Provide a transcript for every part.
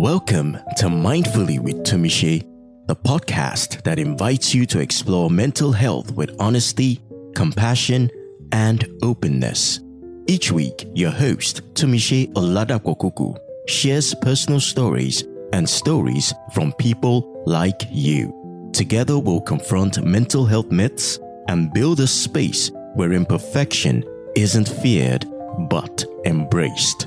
Welcome to Mindfully with Tumishe, the podcast that invites you to explore mental health with honesty, compassion, and openness. Each week, your host, Tumishe Oladapokuku, shares personal stories and stories from people like you. Together, we'll confront mental health myths and build a space where imperfection isn't feared but embraced.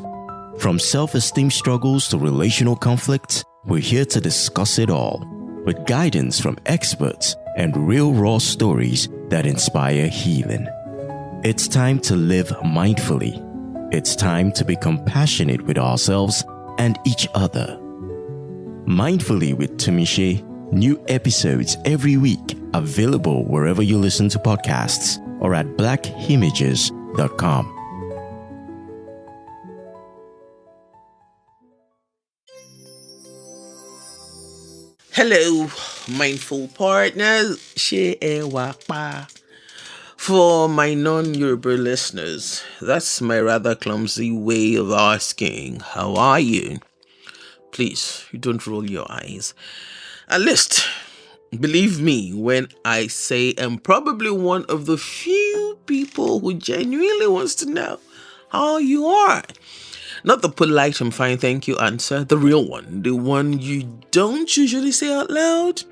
From self-esteem struggles to relational conflicts, we're here to discuss it all, with guidance from experts and real raw stories that inspire healing. It's time to live mindfully. It's time to be compassionate with ourselves and each other. Mindfully with Tumishe, new episodes every week, available wherever you listen to podcasts or at blackimages.com. Hello, mindful partners. For my non-Yoruba listeners, that's my rather clumsy way of asking, how are you? Please, you don't roll your eyes. At least, believe me when I say I'm probably one of the few people who genuinely wants to know how you are. Not the polite and fine thank you answer, the real one, the one you don't usually say out loud.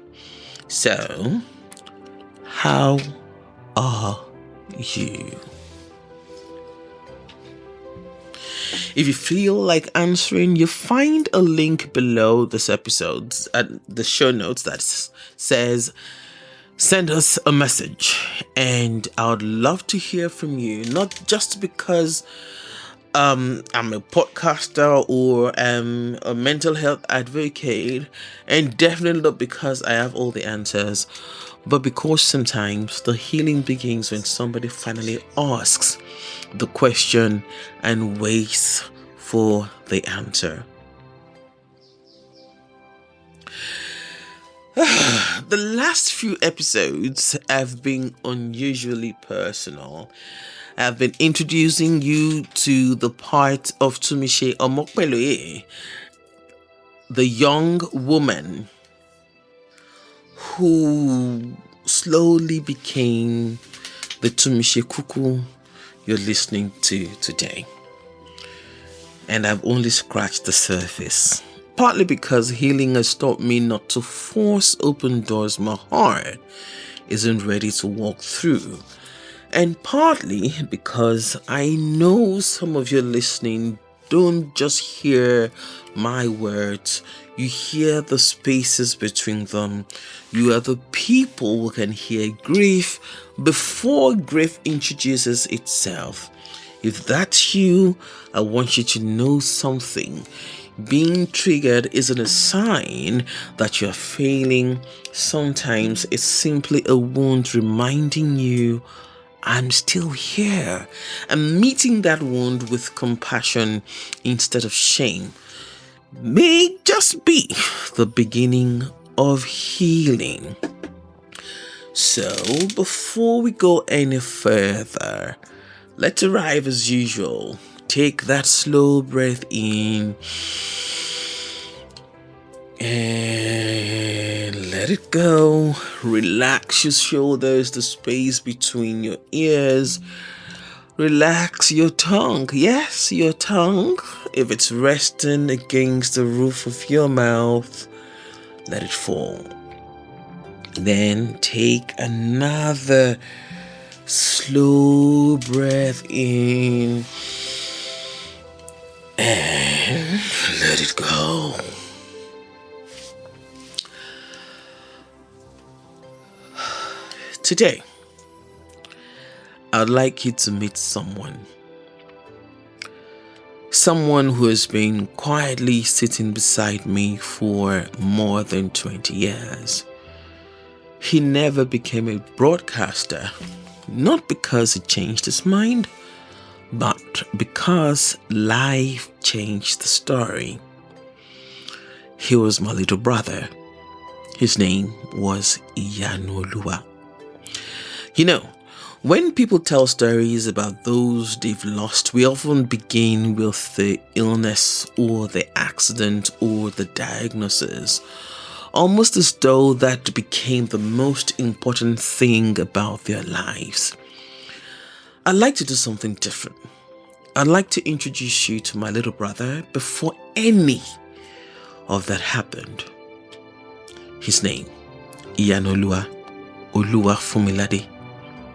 So, how are you? If you feel like answering, you find a link below this episode at the show notes that says, send us a message. And I would love to hear from you, not just because I'm a podcaster or a mental health advocate, and definitely not because I have all the answers, but because sometimes the healing begins when somebody finally asks the question and waits for the answer. The last few episodes have been unusually personal. I've been introducing you to the part of Tumishe Omokpeloye, the young woman who slowly became the Tumishe Kuku you're listening to today. And I've only scratched the surface, partly because healing has taught me not to force open doors my heart isn't ready to walk through. And partly because I know some of you listening don't just hear my words, you hear the spaces between them. You are the people who can hear grief before grief introduces itself. If that's you, I want you to know something. Being triggered isn't a sign that you're failing. Sometimes it's simply a wound reminding you, I'm still here, and meeting that wound with compassion instead of shame may just be the beginning of healing. So, before we go any further, let's arrive as usual. Take that slow breath in and let it go. Relax your shoulders, the space between your ears. Relax your tongue. Yes, your tongue. If it's resting against the roof of your mouth, let it fall. Then take another slow breath in and let it go. Today, I'd like you to meet someone who has been quietly sitting beside me for more than 20 years. He never became a broadcaster, not because he changed his mind, but because life changed the story. He was my little brother. His name was Yanolua. You know, When people tell stories about those they've lost, we often begin with the illness or the accident or the diagnosis, almost as though that became the most important thing about their lives. I'd like to do something different. I'd like to introduce you to my little brother before any of that happened. His name, Yanolua Oluwafumilade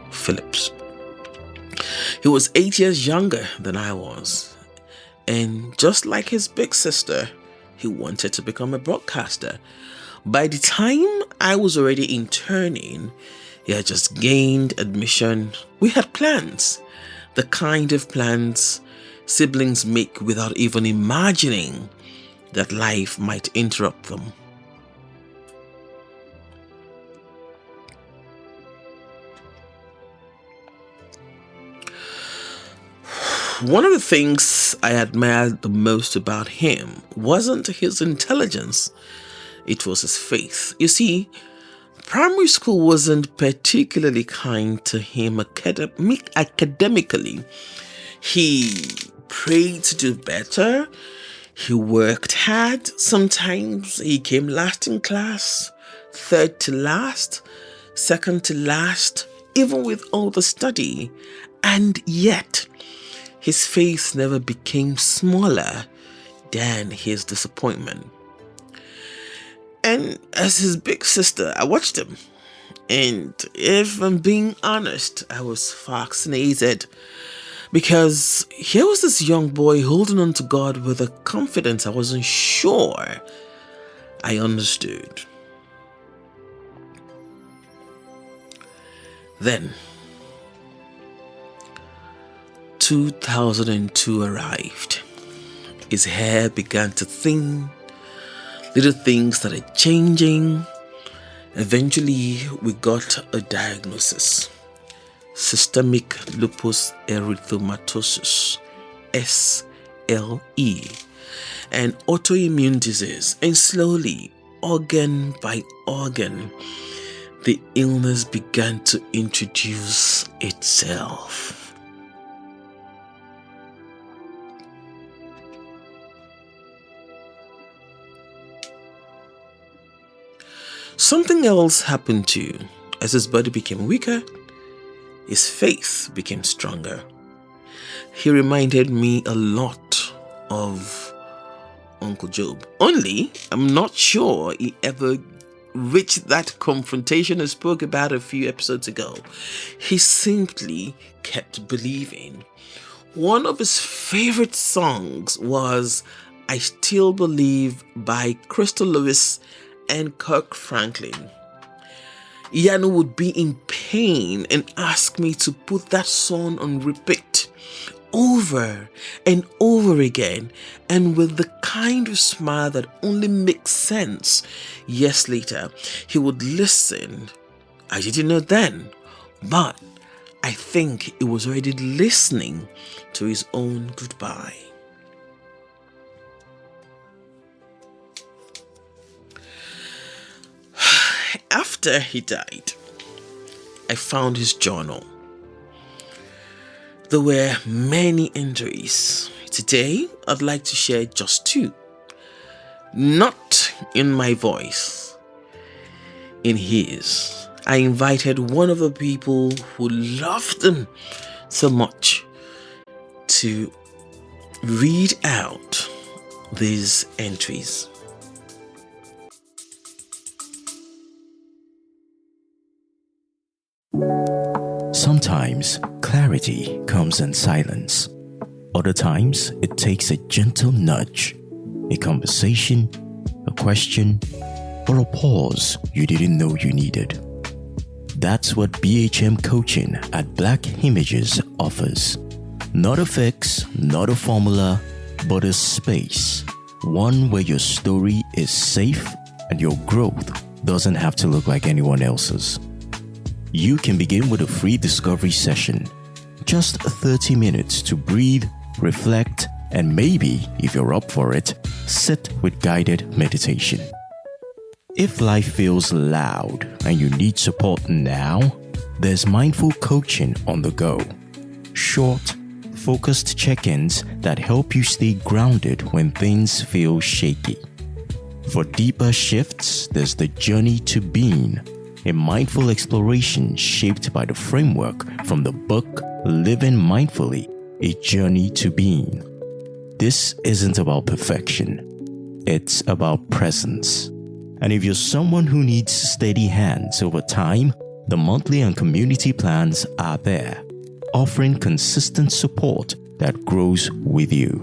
Phillips. He was 8 years younger than I was, and just like his big sister, he wanted to become a broadcaster. By the time I was already interning, he had just gained admission. We had plans, the kind of plans siblings make without even imagining that life might interrupt them. One of the things I admired the most about him wasn't his intelligence, it was his faith. You see, primary school wasn't particularly kind to him academically. He prayed to do better. He worked hard. Sometimes he came last in class, third to last, second to last, even with all the study. And yet, his faith never became smaller than his disappointment. And as his big sister, I watched him. And if I'm being honest, I was fascinated. Because here was this young boy holding on to God with a confidence I wasn't sure I understood. Then, 2002 arrived. His hair began to thin. Little things started changing. Eventually, we got a diagnosis. Systemic lupus erythematosus, SLE, an autoimmune disease. And slowly, organ by organ, the illness began to introduce itself. Something else happened too. As his body became weaker, his faith became stronger. He reminded me a lot of Uncle Job. Only, I'm not sure he ever reached that confrontation I spoke about a few episodes ago. He simply kept believing. One of his favorite songs was I Still Believe by Crystal Lewis and Kirk Franklin. Yanu would be in pain and ask me to put that song on repeat over and over again, and with the kind of smile that only makes sense years later, he would listen. I didn't know then, but I think he was already listening to his own goodbye. After he died, I found his journal. There were many entries. Today, I'd like to share just two. Not in my voice, in his. I invited one of the people who loved him so much to read out these entries. Sometimes clarity comes in silence. Other times it takes a gentle nudge, a conversation, a question, or a pause you didn't know you needed. That's what BHM coaching at Black Images offers. Not a fix, not a formula, but a space. One where your story is safe and your growth doesn't have to look like anyone else's. You can begin with a free discovery session. Just 30 minutes to breathe, reflect, and maybe, if you're up for it, sit with guided meditation. If life feels loud and you need support now, there's mindful coaching on the go. Short, focused check-ins that help you stay grounded when things feel shaky. For deeper shifts, there's the Journey to Being, a mindful exploration shaped by the framework from the book Living Mindfully, A Journey to Being. This isn't about perfection. It's about presence. And if you're someone who needs steady hands over time, the monthly and community plans are there, offering consistent support that grows with you.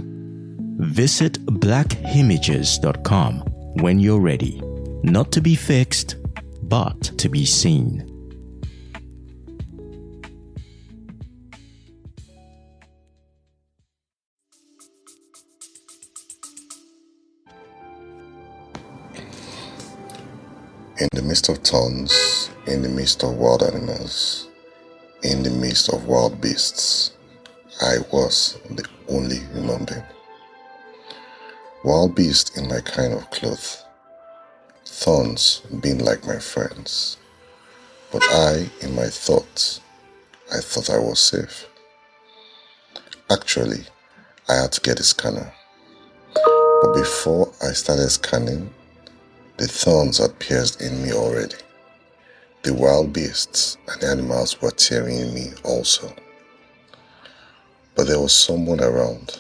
Visit blackimages.com when you're ready, not to be fixed, but to be seen. In the midst of thorns, in the midst of wild animals, in the midst of wild beasts, I was the only human being. Wild beasts in my kind of clothes, thorns being like my friends. But in my thoughts, I thought I was safe. Actually, I had to get a scanner. But before I started scanning, the thorns had pierced in me already. The wild beasts and the animals were tearing me also. But there was someone around.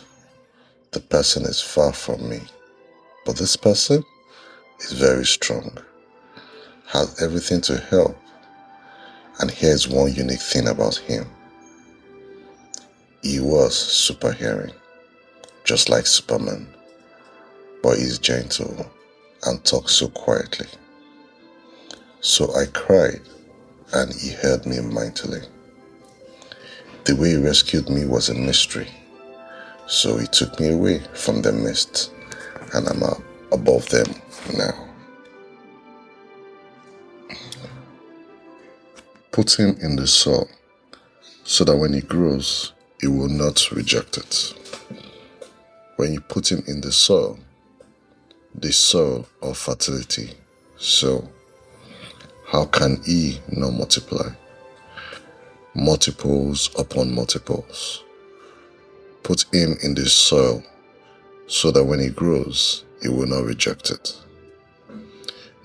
The person is far from me. But this person is very strong, has everything to help. And here's one unique thing about him. He was super hearing, just like Superman, but he's gentle and talks so quietly. So I cried, and he heard me mightily. The way he rescued me was a mystery. So he took me away from the mist, and I'm above them now. Put him in the soil, so that when he grows, he will not reject it. When you put him in the soil of fertility, so how can he not multiply? Multiples upon multiples. Put him in the soil so that when he grows, he will not reject it.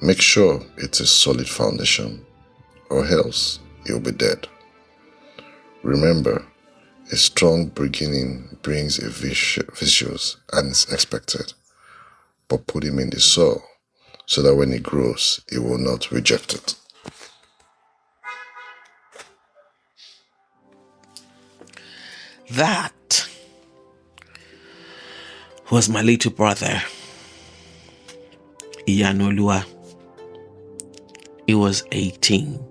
Make sure it's a solid foundation, or else he'll be dead. Remember, a strong beginning brings a vicious and is expected. But put him in the soil so that when he grows, he will not reject it. That was my little brother, Yanolua. He was 18.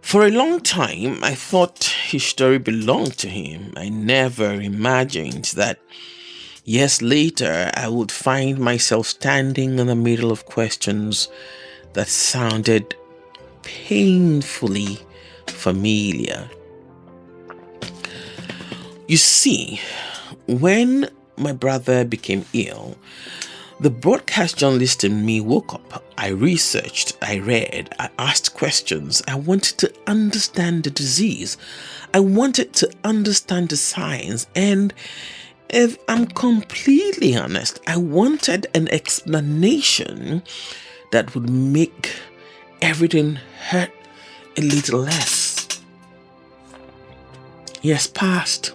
For a long time, I thought his story belonged to him. I never imagined that years later I would find myself standing in the middle of questions that sounded painfully familiar. You see, when my brother became ill, the broadcast journalist in me woke up. I researched, I read, I asked questions. I wanted to understand the disease. I wanted to understand the science. And if I'm completely honest, I wanted an explanation that would make everything hurt a little less. Years passed.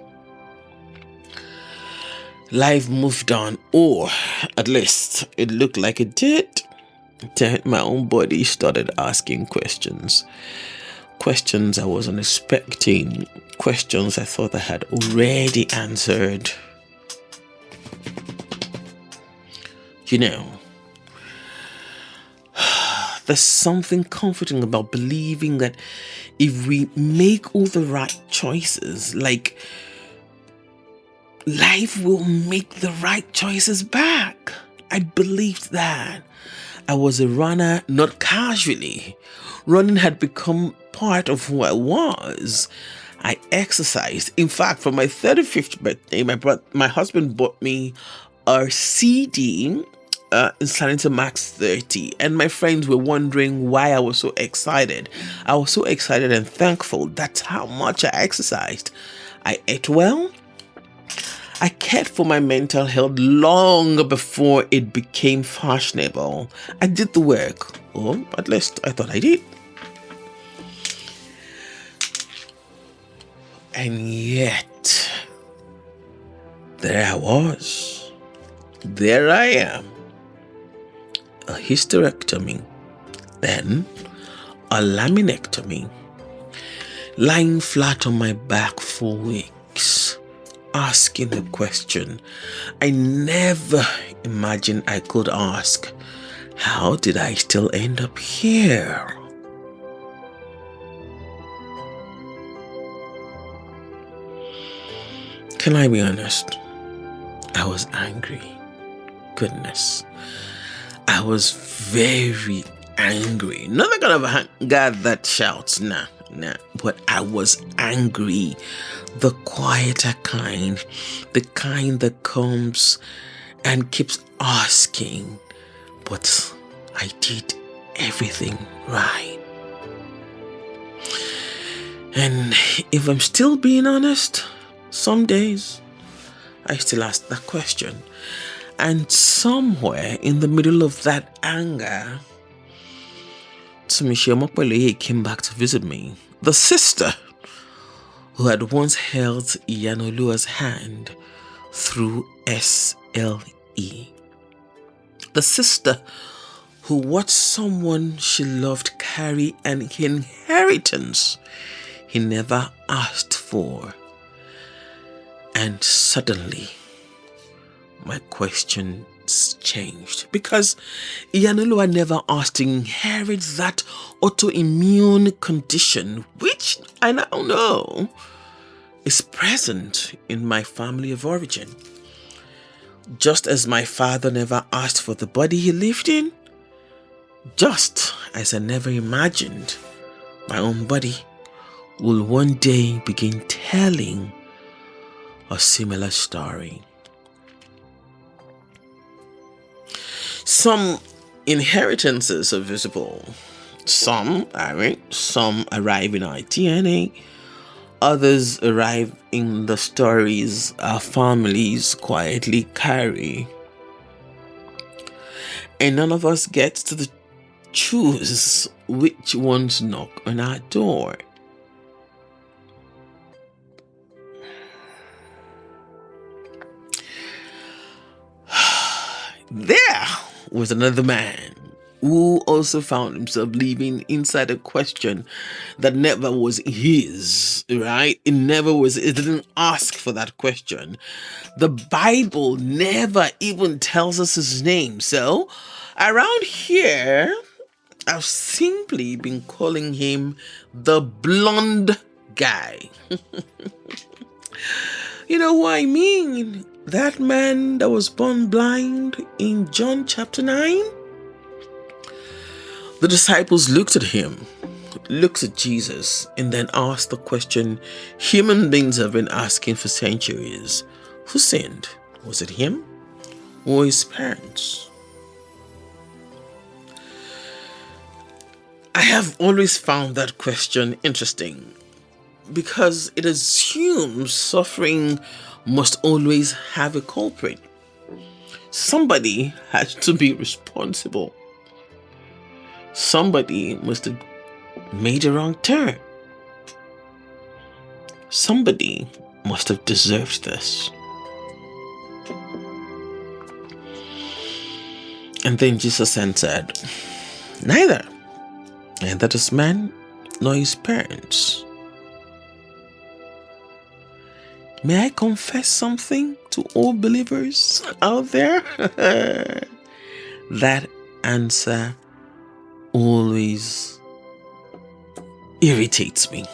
Life moved on, or at least it looked like it did. Then my own body started asking questions. Questions I wasn't expecting. Questions I thought I had already answered. You know, there's something comforting about believing that if we make all the right choices, like life will make the right choices back. I believed that. I was a runner, not casually. Running had become part of who I was. I exercised. In fact, for my 35th birthday, my husband bought me a CD starting to max 30, and my friends were wondering why I was so excited. I was so excited and thankful. That's how much I exercised. I ate well. I cared for my mental health long before it became fashionable. I did the work, or at least I thought I did. And yet, there I was. There I am. A hysterectomy, then a laminectomy, lying flat on my back for weeks, asking a question I never imagined I could ask. How did I still end up here? Can I be honest? I was angry. Goodness. I was very angry. Not the kind of anger that shouts, nah. But I was angry. The quieter kind. The kind that comes and keeps asking. But I did everything right. And if I'm still being honest, some days I still ask that question. And somewhere in the middle of that anger, Tumishi Omopeleye came back to visit me. The sister who had once held Yanolua's hand through SLE. The sister who watched someone she loved carry an inheritance he never asked for. And suddenly, my questions changed, because Yanolua never asked to inherit that autoimmune condition, which I now know is present in my family of origin. Just as my father never asked for the body he lived in, just as I never imagined my own body will one day begin telling a similar story. Some inheritances are visible. Some aren't. Some arrive in our DNA. Others arrive in the stories our families quietly carry. And none of us gets to choose which ones knock on our door. There was another man who also found himself living inside a question that never was his, right? It didn't ask for that question. The Bible never even tells us his name. So around here, I've simply been calling him the blonde guy. You know what I mean? That man that was born blind in John chapter 9. The disciples looked at him, looked at Jesus, and then asked the question human beings have been asking for centuries. Who sinned? Was it him or his parents? I have always found that question interesting, because it assumes suffering must always have a culprit. Somebody has to be responsible. Somebody must have made a wrong turn. Somebody must have deserved this. And then Jesus answered, neither this man nor his parents. May I confess something to all believers out there? That answer always irritates me,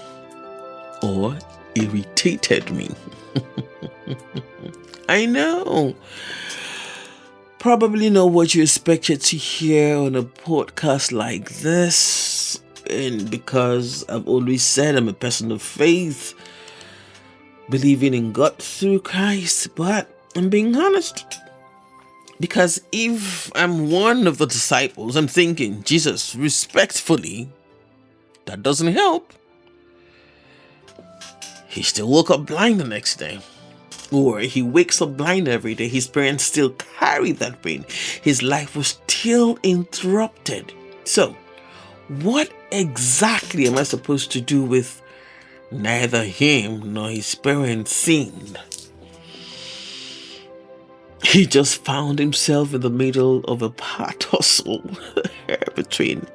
or irritated me. I know. Probably not what you expected to hear on a podcast like this. And because I've always said I'm a person of faith, believing in God through Christ, but I'm being honest. Because if I'm one of the disciples, I'm thinking, Jesus, respectfully, that doesn't help. He still woke up blind the next day. Or he wakes up blind every day. His parents still carry that pain. His life was still interrupted. So, what exactly am I supposed to do with neither him nor his parents sinned? He just found himself in the middle of a power tussle between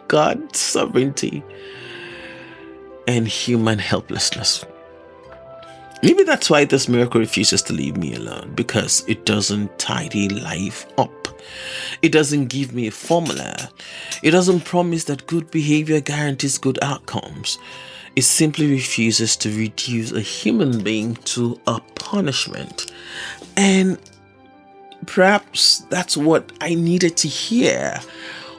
God's sovereignty and human helplessness. Maybe that's why this miracle refuses to leave me alone, because it doesn't tidy life up. It doesn't give me a formula. It doesn't promise that good behavior guarantees good outcomes. It simply refuses to reduce a human being to a punishment. And perhaps that's what I needed to hear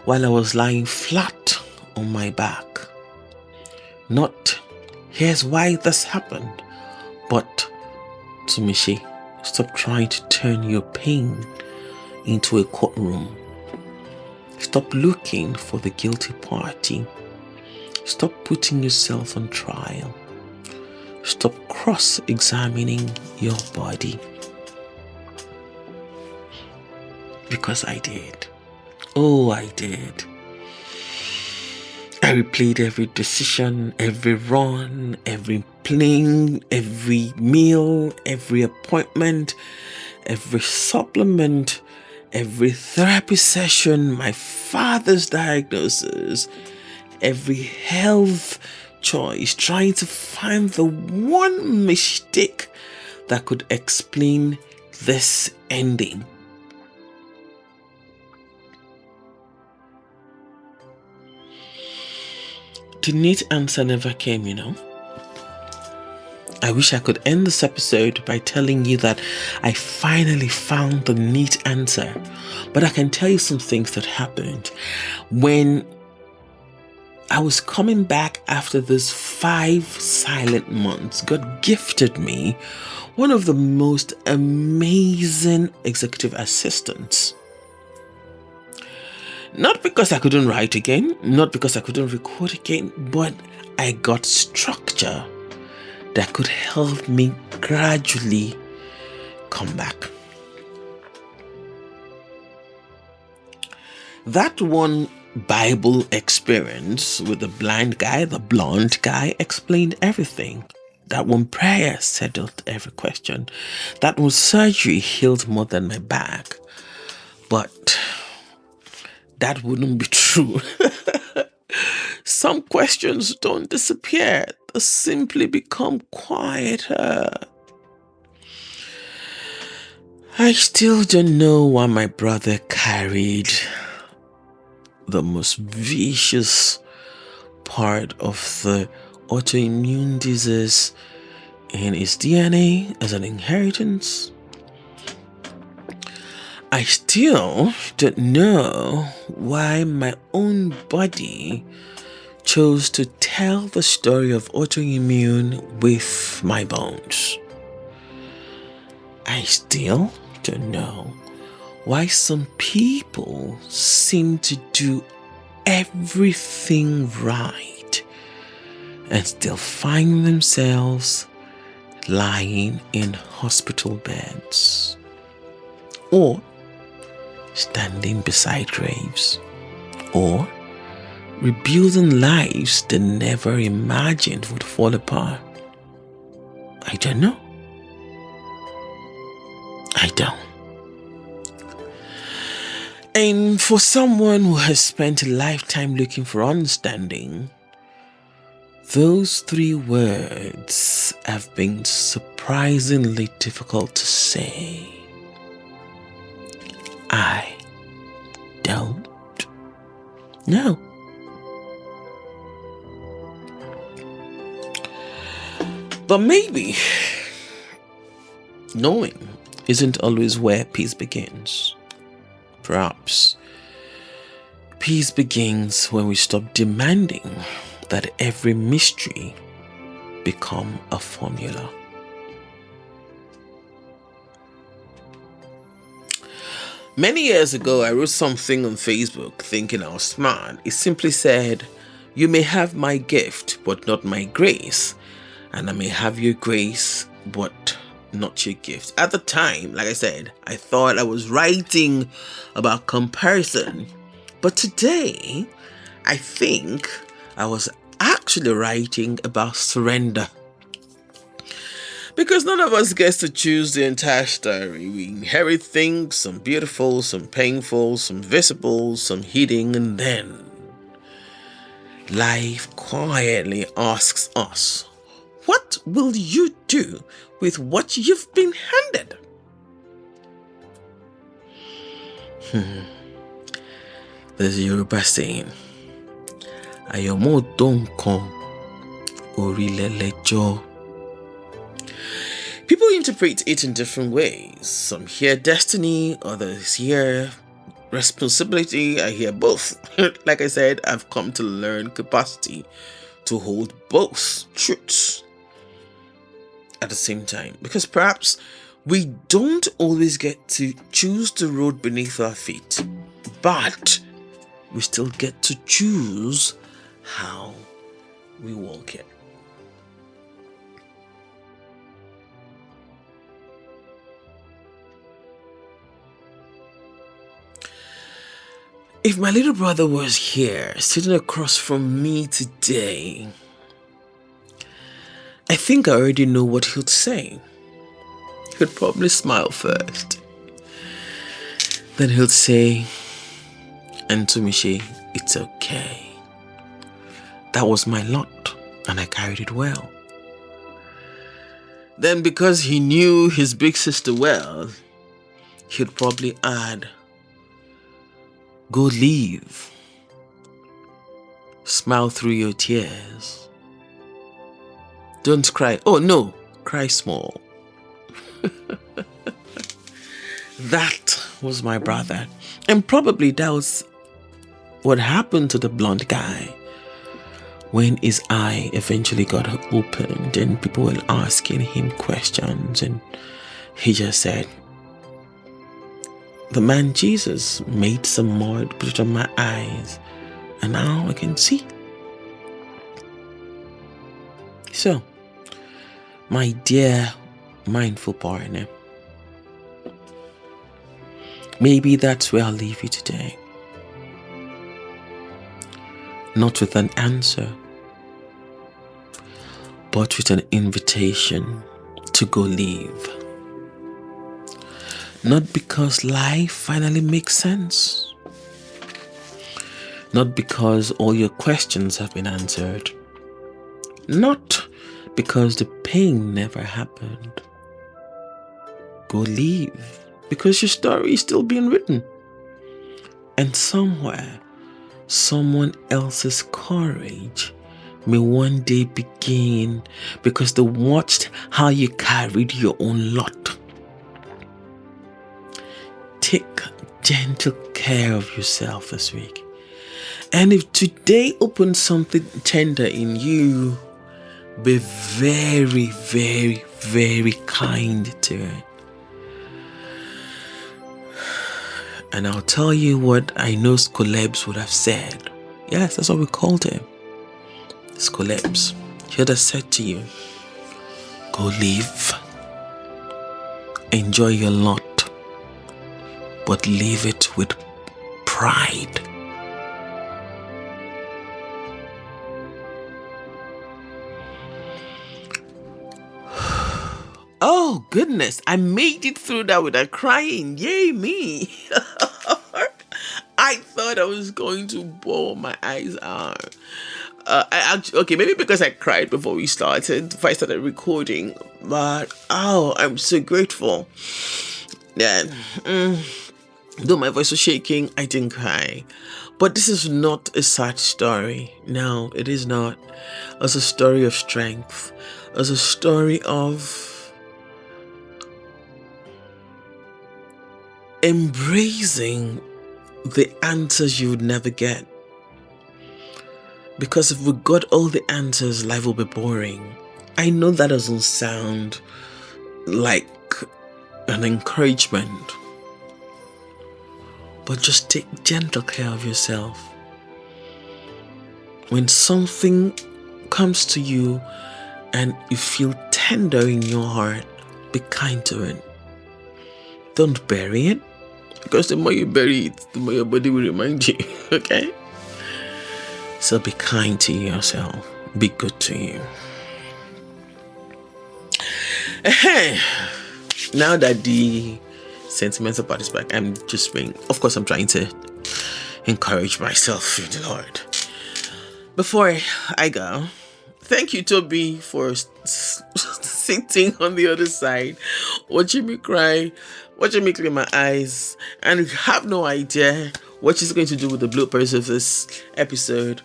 while I was lying flat on my back. Not, here's why this happened, but, Tumishi, stop trying to turn your pain into a courtroom. Stop looking for the guilty party. Stop putting yourself on trial. Stop cross-examining your body. Because I did. Oh, I did. I replayed every decision, every run, every plane, every meal, every appointment, every supplement, every therapy session, my father's diagnosis, every health choice, trying to find the one mistake that could explain this ending. The neat answer never came, I wish I could end this episode by telling you that I finally found the neat answer. But I can tell you some things that happened. When I was coming back after those 5 silent months, God gifted me one of the most amazing executive assistants. Not because I couldn't write again, not because I couldn't record again, but I got structure that could help me gradually come back. That one Bible experience with the blind guy, the blonde guy, explained everything. That one prayer settled every question. That one surgery healed more than my back. But that wouldn't be true. Some questions don't disappear. They simply become quieter. I still don't know why my brother carried the most vicious part of the autoimmune disease in his DNA as an inheritance. I still don't know why my own body chose to tell the story of autoimmune with my bones. I still don't know why some people seem to do everything right and still find themselves lying in hospital beds or standing beside graves or rebuilding lives they never imagined would fall apart. I don't know. I don't. And for someone who has spent a lifetime looking for understanding, those 3 words have been surprisingly difficult to say. I don't know. But maybe knowing isn't always where peace begins. Perhaps peace begins when we stop demanding that every mystery become a formula. Many years ago, I wrote something on Facebook thinking I was smart. It simply said, "You may have my gift, but not my grace. And I may have your grace, but not your gift." At the time, like I said, I thought I was writing about comparison. But today, I think I was actually writing about surrender. Because none of us gets to choose the entire story. We inherit things, some beautiful, some painful, some visible, some hidden, and then life quietly asks us, what will you do with what you've been handed? There's a Yoruba saying, "Ayomo donkan orilelejo." People interpret it in different ways. Some hear destiny, others hear responsibility. I hear both. Like I said, I've come to learn capacity to hold both truths at the same time. Because perhaps we don't always get to choose the road beneath our feet, but we still get to choose how we walk it. If my little brother was here, sitting across from me today, I think I already know what he'd say. He'd probably smile first. Then he'll say, "Antumishi, it's okay. That was my lot, and I carried it well." Then, because he knew his big sister well, he'd probably add, "Go leave. Smile through your tears. Don't cry. Oh no, cry small." That was my brother. And probably that was what happened to the blonde guy when his eye eventually got opened and people were asking him questions, and he just said, "The man Jesus made some mud, put it on my eyes, and now I can see." So, my dear mindful partner, maybe that's where I'll leave you today. Not with an answer, but with an invitation to go leave. Not because life finally makes sense. Not because all your questions have been answered. Not because the pain never happened. Go leave because your story is still being written. And somewhere, someone else's courage may one day begin because they watched how you carried your own lot. Take gentle care of yourself this week. And if today opens something tender in you, be very, very, very kind to it. And I'll tell you what I know Scolebs would have said. Yes, that's what we called him. Scolebs. He would have said to you, "Go live. Enjoy your lot, but leave it with pride." Oh goodness, I made it through that without crying. Yay me. I thought I was going to bawl my eyes out. Okay, maybe because I cried before we started, if I started recording, but I'm so grateful that though my voice was shaking, I didn't cry. But this is not a sad story. No, it is not. It's a story of strength. It's a story of embracing the answers you would never get. Because if we got all the answers, life will be boring. I know that doesn't sound like an encouragement, but just take gentle care of yourself. When something comes to you and you feel tender in your heart, be kind to it. Don't bury it, because the more you bury it, the more your body will remind you, okay? So be kind to yourself. Be good to you. Now that the sentimental part is back, I'm trying to encourage myself through the Lord. Before I go, thank you, Toby, for sitting on the other side, watching me cry, watching me clean my eyes, and have no idea what she's going to do with the bloopers of this episode.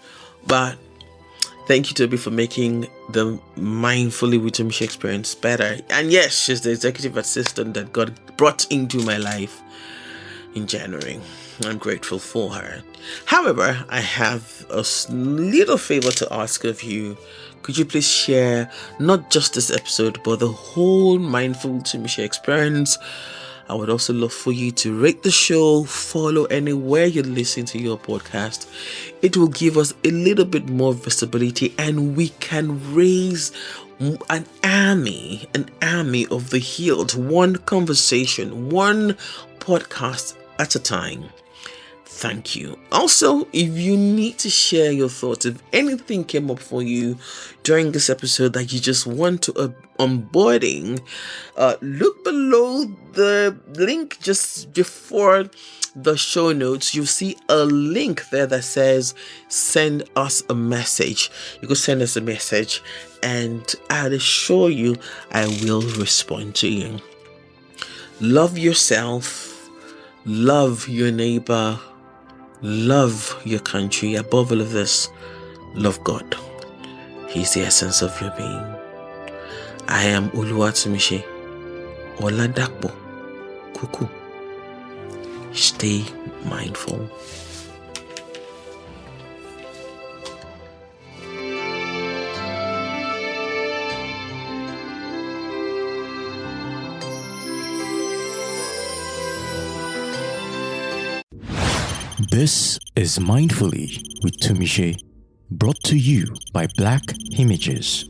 But thank you, Toby, for making the Mindfully with Tomishe experience better. And yes, she's the executive assistant that God brought into my life in January. I'm grateful for her. However, I have a little favor to ask of you. Could you please share not just this episode, but the whole Mindful Tomishe experience? I would also love for you to rate the show, follow anywhere you listen to your podcast. It will give us a little bit more visibility, and we can raise an army of the healed, one conversation, one podcast at a time. Thank you. Also, if you need to share your thoughts, if anything came up for you during this episode that you just want to onboarding, look below the link just before the show notes. You'll see a link there that says send us a message. You can send us a message and I'll assure you I will respond to you. Love yourself, love your neighbor, love your country. Above all of this, love God. He's the essence of your being. I am Oluwatomishe Oladapo Kuku. Stay mindful. This is Mindfully with Tomishe, brought to you by Black Images.